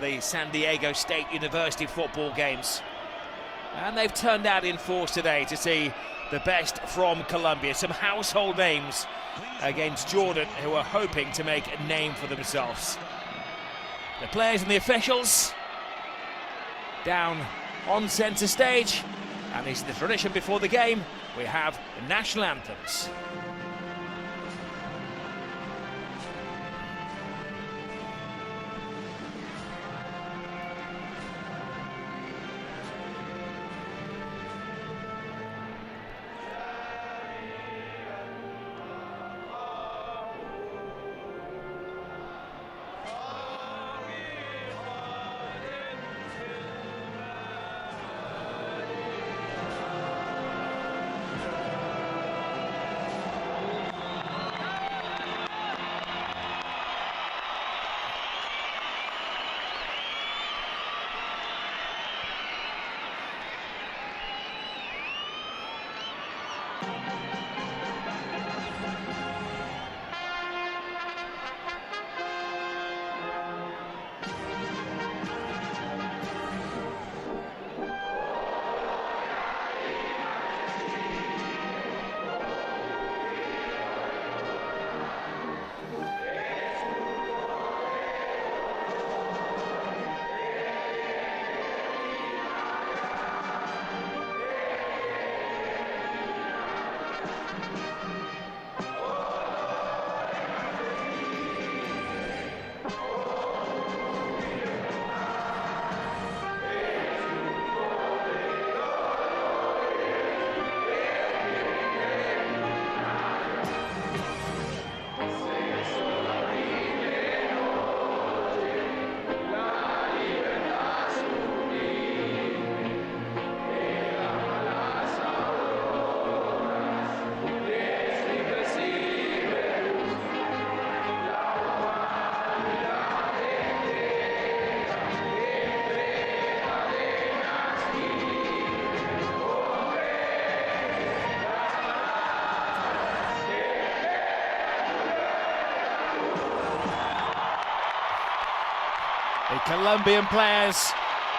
The San Diego State University football games, and they've turned out in force today to see the best from Colombia. Some household names against Jordan, who are hoping to make a name for themselves. The players and the officials down on centre stage, and it's the tradition before the game. We have the national anthems. The Colombian players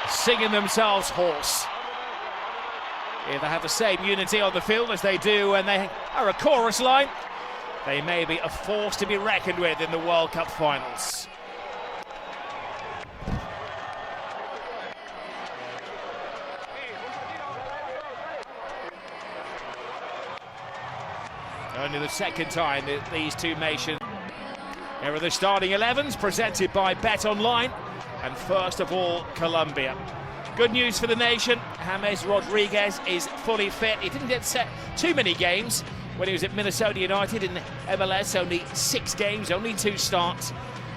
singing themselves hoarse. If they have the same unity on the field as they do when they are a chorus line, they may be a force to be reckoned with in the World Cup finals. Only the second time that these two nations. Here are the starting 11s presented by Bet Online, and first of all, Colombia. Good news for the nation. James Rodriguez is fully fit. He didn't get set too many games when he was at Minnesota United in MLS. Only 6 games, only 2 starts.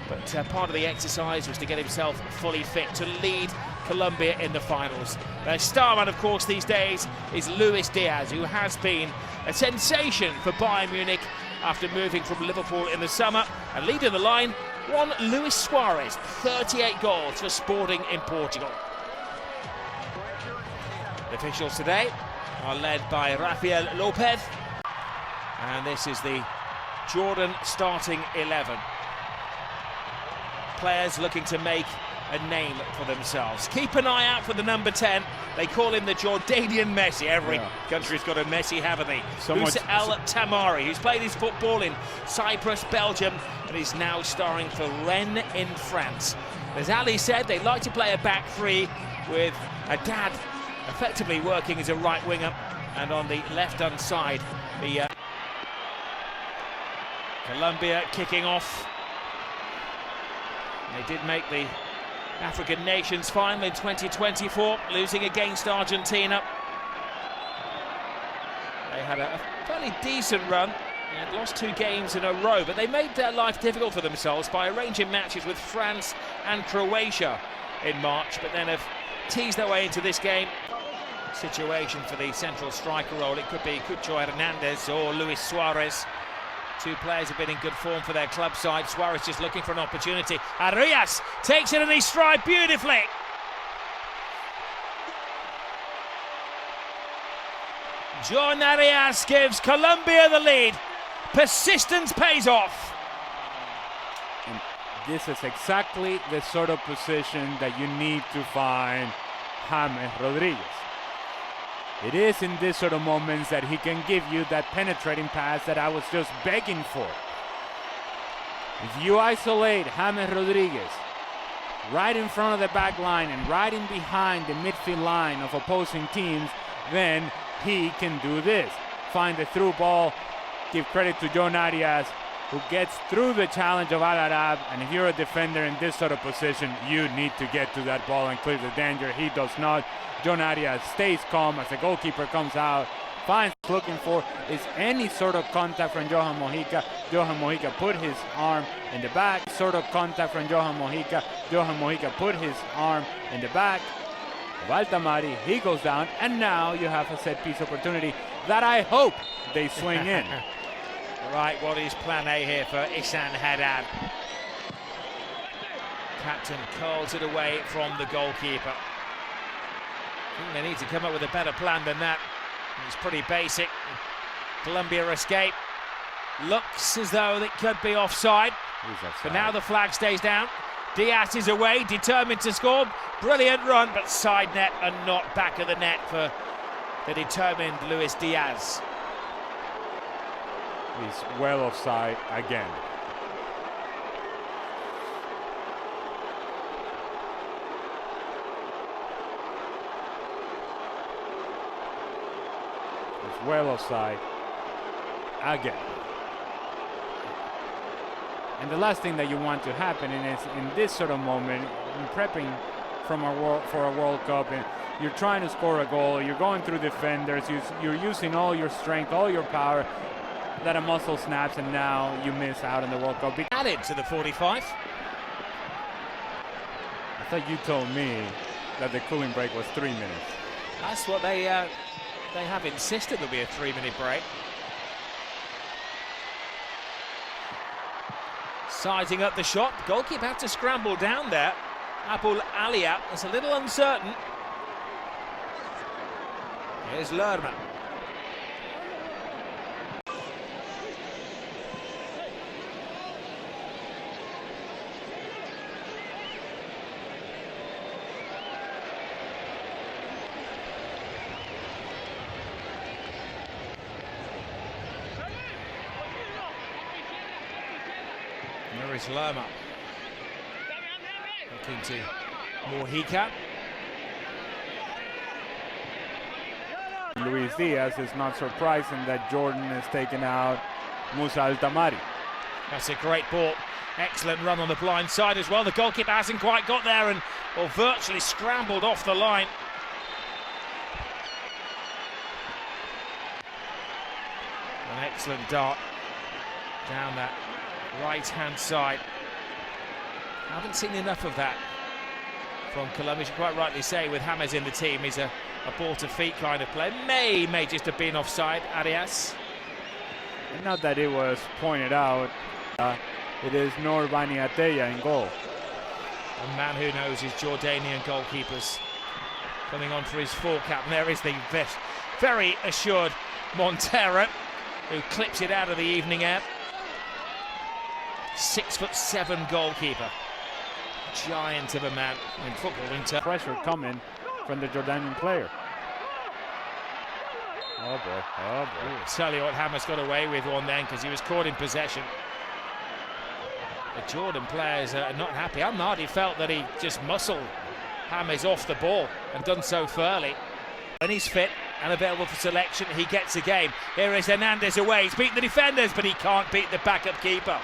But part of the exercise was to get himself fully fit to lead Colombia in the finals. Their starman, of course, these days is Luis Diaz, who has been a sensation for Bayern Munich after moving from Liverpool in the summer, and leading the line, one Luis Suarez, 38 goals for Sporting in Portugal. The officials today are led by Rafael Lopez, and this is the Jordan starting 11. Players looking to make a name for themselves. Keep an eye out for the number 10. They call him the Jordanian Messi. Every country's got a Messi, haven't they? Who's El Tamari, who's played his football in Cyprus, Belgium, and is now starring for Rennes in France. As Ali said, they like to play a back three with a dad effectively working as a right winger, and on the left-hand side, the Colombia kicking off. They did make the African Nations final in 2024, losing against Argentina. They had a fairly decent run. They had lost 2 games in a row, but they made their life difficult for themselves by arranging matches with France and Croatia in March, but then have teased their way into this game. Situation for the central striker role, it could be Cucho Hernandez or Luis Suarez. 2 players have been in good form for their club side. Suarez just looking for an opportunity. Arias takes it in his stride beautifully. John Arias gives Colombia the lead. Persistence pays off. This is exactly the sort of position that you need to find James Rodriguez. It is in this sort of moments that he can give you that penetrating pass that I was just begging for. If you isolate James Rodriguez right in front of the back line and right in behind the midfield line of opposing teams, then he can do this. Find the through ball, give credit to John Arias, who gets through the challenge of Al-Arab, and if you're a defender in this sort of position, you need to get to that ball and clear the danger. He does not. John Arias stays calm as the goalkeeper comes out, finds looking for is any sort of contact from Johan Mojica. Johan Mojica put his arm in the back, sort of contact from Johan Mojica. Johan Mojica put his arm in the back of Altamari. He goes down, and now you have a set piece opportunity that I hope they swing in. Right, what is plan A here for Ihsan Haddad? Captain curls it away from the goalkeeper. I think they need to come up with a better plan than that. It's pretty basic. Colombia escape. Looks as though it could be offside. But now the flag stays down. Diaz is away, determined to score. Brilliant run, but side net and not back of the net for the determined Luis Diaz. He's well offside again. He's well offside again. And the last thing that you want to happen is in this sort of moment, in prepping for a World Cup, and you're trying to score a goal, you're going through defenders, you're using all your strength, all your power, that a muscle snaps, and now you miss out on the World Cup. Added to the 45. I thought you told me that the cooling break was 3 minutes. That's what they have insisted there'll be a 3-minute break. Sizing up the shot, goalkeeper had to scramble down there. Abul Alia is a little uncertain. Here's Lerma. There is Lerma. Looking to Mojica. Luis Diaz, is not surprising that Jordan has taken out Musa Altamari. That's a great ball. Excellent run on the blind side as well. The goalkeeper hasn't quite got there and virtually scrambled off the line. An excellent dart down that right-hand side. Haven't seen enough of that from Colombia. You quite rightly say, with James in the team, he's a ball-to-feet kind of player. May just have been offside, Arias. And not that it was pointed out, it is Noor Bani Ateya in goal. A man who knows his Jordanian goalkeepers. Coming on for his full cap. And there is the very assured Montero, who clips it out of the evening air. 6'7" goalkeeper. Giant of a man in football in turn. Pressure coming from the Jordanian player. Oh boy, oh boy. Ooh, tell you what, James got away with one then because he was caught in possession. The Jordan players are not happy. Amadi felt that he just muscled James off the ball and done so fairly. When he's fit and available for selection, he gets a game. Here is Hernandez away. He's beaten the defenders, but he can't beat the backup keeper.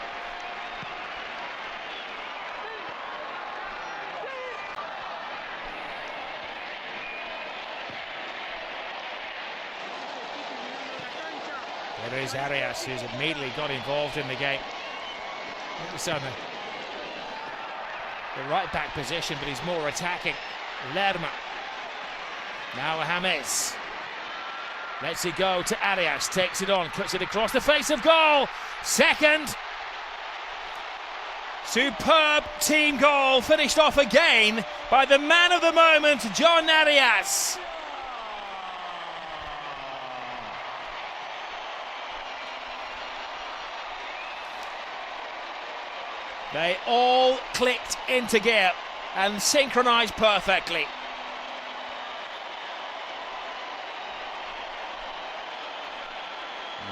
There is Arias, who's immediately got involved in the game. It's on the right back position, but he's more attacking. Lerma. Now James. Lets it go to Arias, takes it on, cuts it across the face of goal. Second. Superb team goal, finished off again by the man of the moment, John Arias. They all clicked into gear and synchronized perfectly.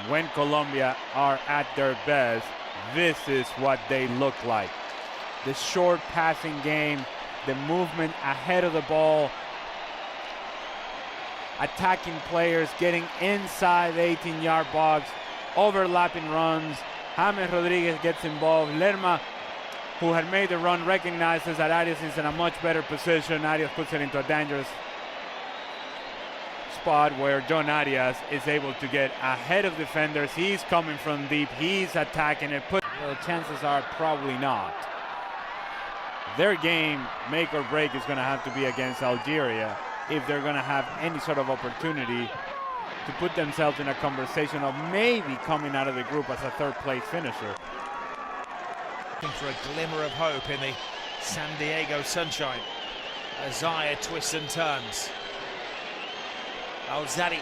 When Colombia are at their best, this is what they look like. The short passing game, the movement ahead of the ball, attacking players, getting inside the 18-yard box, overlapping runs. James Rodriguez gets involved. Lerma, who had made the run, recognizes that Arias is in a much better position. Arias puts it into a dangerous spot where John Arias is able to get ahead of defenders. He's coming from deep. He's attacking it. Well, chances are probably not. Their game, make or break, is going to have to be against Algeria if they're going to have any sort of opportunity to put themselves in a conversation of maybe coming out of the group as a third-place finisher. Looking for a glimmer of hope in the San Diego sunshine. Isaiah twists and turns. Al-Zadik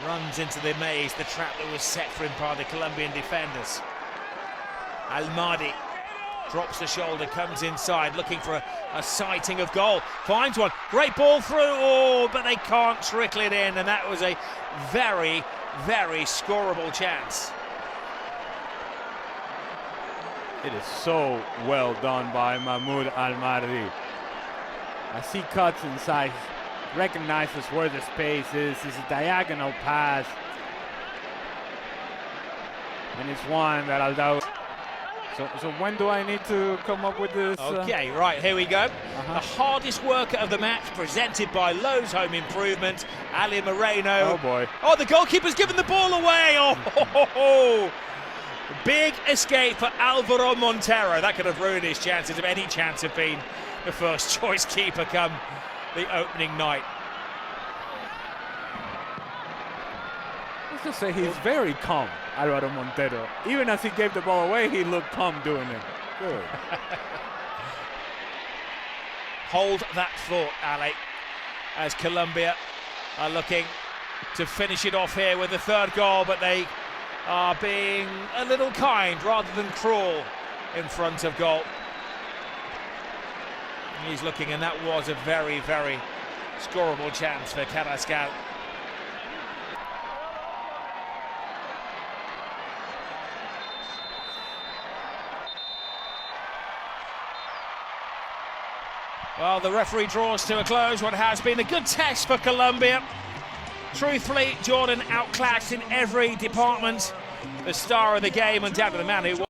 runs into the maze, the trap that was set for him by the Colombian defenders. Al-Mahdi drops the shoulder, comes inside, looking for a sighting of goal. Finds one, great ball through, oh, but they can't trickle it in, and that was a very, very scoreable chance. It is so well done by Mahmoud Al-Mahdi. As he cuts inside, recognizes where the space is. It's a diagonal pass. And it's one that Aldao. So when do I need to come up with this? Okay, right, here we go. The hardest worker of the match, presented by Lowe's Home Improvement, Ali Moreno. Oh boy. Oh, the goalkeeper's given the ball away. Oh, ho, ho, ho. Big escape for Alvaro Montero. That could have ruined his chances, if any chance had been the first choice keeper come the opening night. Let's just say he's very calm, Alvaro Montero. Even as he gave the ball away, he looked calm doing it. Good. Hold that thought, Ali, as Colombia are looking to finish it off here with the third goal, but they are being a little kind rather than cruel in front of goal. He's looking, and that was a very, very scoreable chance for Carrascal. Well, the referee draws to a close what has been a good test for Colombia. Truthfully, Jordan outclassed in every department. The star of the game, and down to the man who